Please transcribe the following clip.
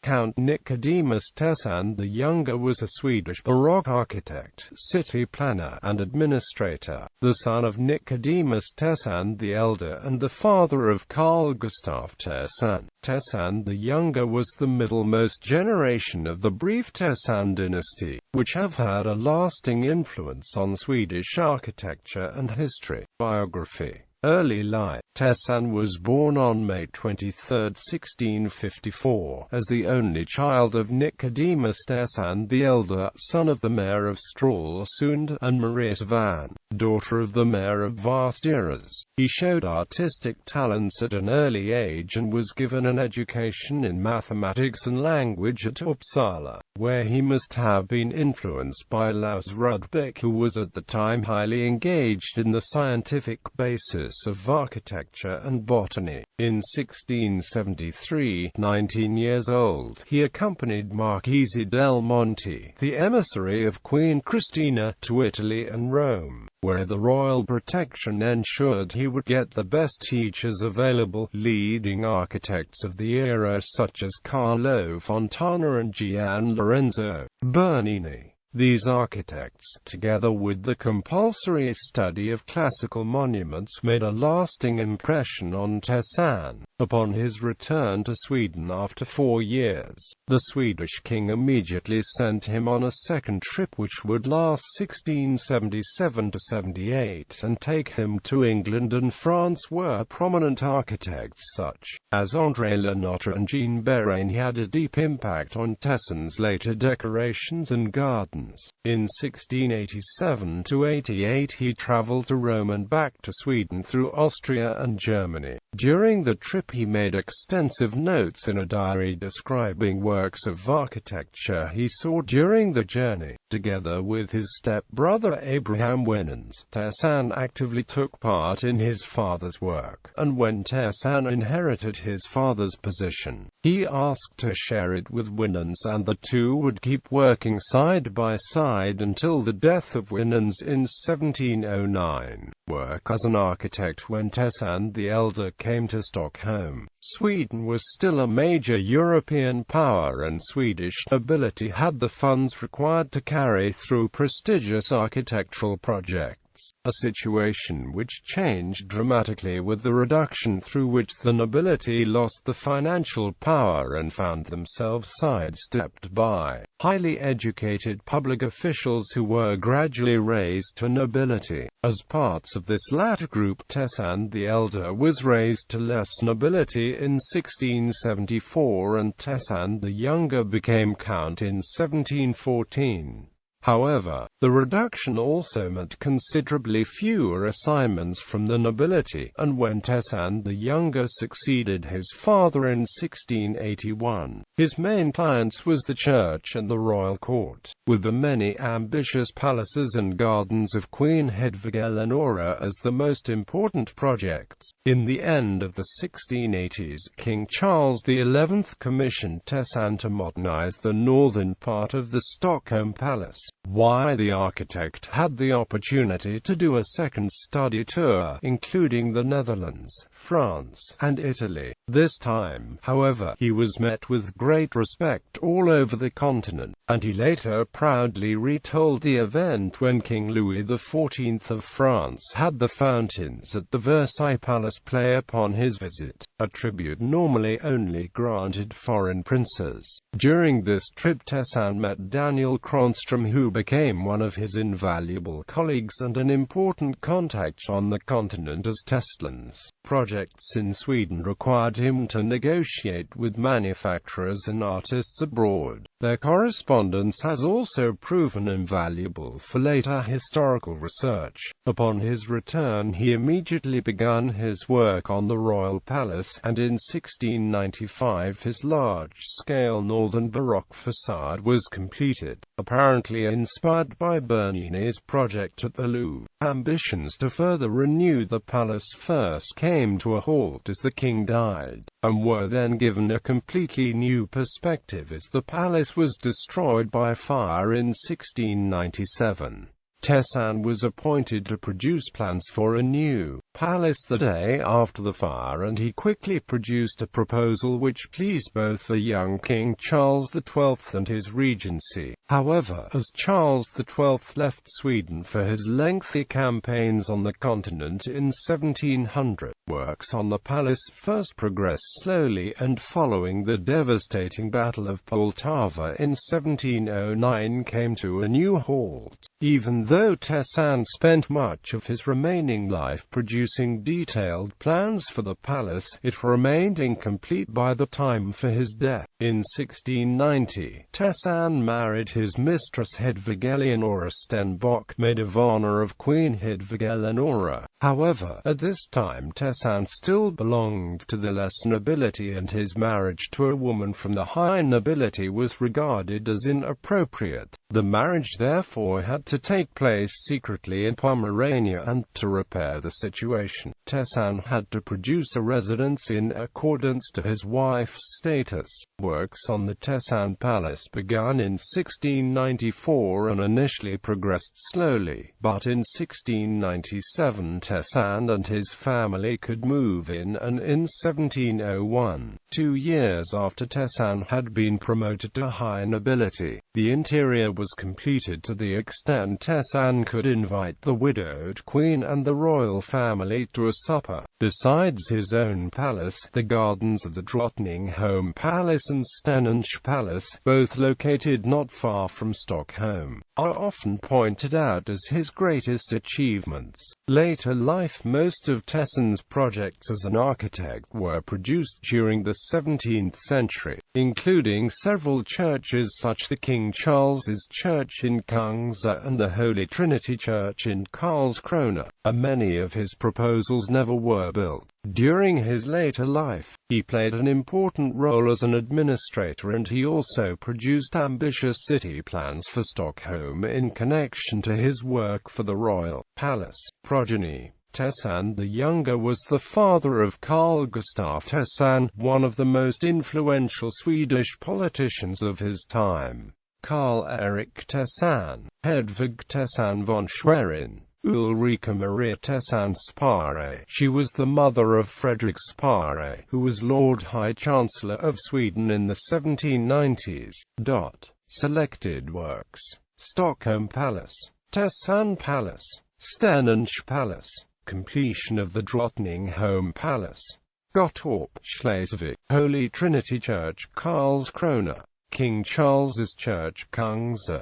Count Nicodemus Tessin the Younger was a Swedish Baroque architect, city planner, and administrator, the son of Nicodemus Tessin the Elder and the father of Carl Gustaf Tessin. Tessin the Younger was the middlemost generation of the brief Tessin dynasty, which have had a lasting influence on Swedish architecture and history. Biography. Early life. Tessin was born on May 23, 1654, as the only child of Nicodemus Tessin the Elder, son of the mayor of Stralsund, and Maria Svan, daughter of the mayor of Västerås. He showed artistic talents at an early age and was given an education in mathematics and language at Uppsala, where he must have been influenced by Lars Rudbeck, who was at the time highly engaged in the scientific basis of architecture and botany. In 1673, 19 years old, he accompanied Marchese del Monte, the emissary of Queen Christina, to Italy and Rome, where the royal protection ensured he would get the best teachers available. Leading architects of the era such as Carlo Fontana and Gian Lorenzo Bernini. These architects, together with the compulsory study of classical monuments, made a lasting impression on Tessin. Upon his return to Sweden after 4 years, the Swedish king immediately sent him on a second trip which would last 1677–78 and take him to England and France, where prominent architects such as André Le Notre and Jean Bérain had a deep impact on Tessin's later decorations and gardens. In 1687–88 he travelled to Rome and back to Sweden through Austria and Germany. During the trip he made extensive notes in a diary describing works of architecture he saw during the journey. Together with his step-brother Abraham Winans, Tessin actively took part in his father's work, and when Tessin inherited his father's position, he asked to share it with Winans, and the two would keep working side by side until the death of Winans in 1709. Work as an architect. When Tessin the Elder came to Stockholm, Sweden was still a major European power, and Swedish nobility had the funds required to carry through prestigious architectural projects. A situation which changed dramatically with the reduction through which the nobility lost the financial power and found themselves sidestepped by highly educated public officials who were gradually raised to nobility. As parts of this latter group, Tessin the Elder was raised to less nobility in 1674 and Tessin the Younger became count in 1714. However, the reduction also meant considerably fewer assignments from the nobility, and when Tessin the Younger succeeded his father in 1681, his main clients was the church and the royal court, with the many ambitious palaces and gardens of Queen Hedvig Eleonora as the most important projects. In the end of the 1680s, King Charles XI commissioned Tessin to modernize the northern part of the Stockholm Palace. Why the architect had the opportunity to do a second study tour, including the Netherlands, France, and Italy. This time, however, he was met with great respect all over the continent, and he later proudly retold the event when King Louis XIV of France had the fountains at the Versailles Palace play upon his visit, a tribute normally only granted foreign princes. During this trip Tessin met Daniel Kronström, who became one of his invaluable colleagues and an important contact on the continent, as Tessin's projects in Sweden required him to negotiate with manufacturers and artists abroad. Their correspondence has also proven invaluable for later historical research. Upon his return he immediately began his work on the Royal Palace, and in 1695 his large-scale northern Baroque facade was completed, apparently inspired by Bernini's project at the Louvre. Ambitions to further renew the palace first came to a halt as the king died, and were then given a completely new perspective as the palace was destroyed by fire in 1697. Tessin was appointed to produce plans for a new Palace the day after the fire, and he quickly produced a proposal which pleased both the young King Charles XII and his regency. However, as Charles XII left Sweden for his lengthy campaigns on the continent in 1700, works on the palace first progressed slowly, and following the devastating Battle of Poltava in 1709 came to a new halt. Even though Tessin spent much of his remaining life producing detailed plans for the palace, it remained incomplete by the time for his death. In 1690, Tessin married his mistress Hedvig Eleonora Stenbock, maid of honor of Queen Hedvig Eleonora. However, at this time Tessin still belonged to the less nobility, and his marriage to a woman from the high nobility was regarded as inappropriate. The marriage therefore had to take place secretly in Pomerania, and to repair the situation, Tessin had to produce a residence in accordance to his wife's status. Works on the Tessin Palace began in 1694 and initially progressed slowly, but in 1697 Tessin and his family could move in, and in 1701, 2 years after Tessin had been promoted to high nobility, the interior was completed to the extent Tessin could invite the widowed queen and the royal family to a supper. Besides his own palace, the gardens of the Drottningholm Palace and Stenunch Palace, both located not far from Stockholm, are often pointed out as his greatest achievements. Later life. Most of Tessin's projects as an architect were produced during the 17th century, including several churches such as the King Charles's Church in Kungsa and the Holy Trinity Church in Karlskrona. Many of his proposals never were built. During his later life, he played an important role as an administrator, and he also produced ambitious city plans for Stockholm in connection to his work for the royal palace. Progeny. Tessin the Younger was the father of Carl Gustaf Tessin, one of the most influential Swedish politicians of his time. Carl Erik Tessin, Hedvig Tessin von Schwerin, Ulrika Maria Tessin Spare. She was the mother of Fredrik Spare, who was Lord High Chancellor of Sweden in the 1790s. Selected works. Stockholm Palace, Tessin Palace, Stenunch Palace, completion of the Drottningholm Palace, Gottorp, Schleswig, Holy Trinity Church, Karlskrona, King Charles's Church, Kungsa.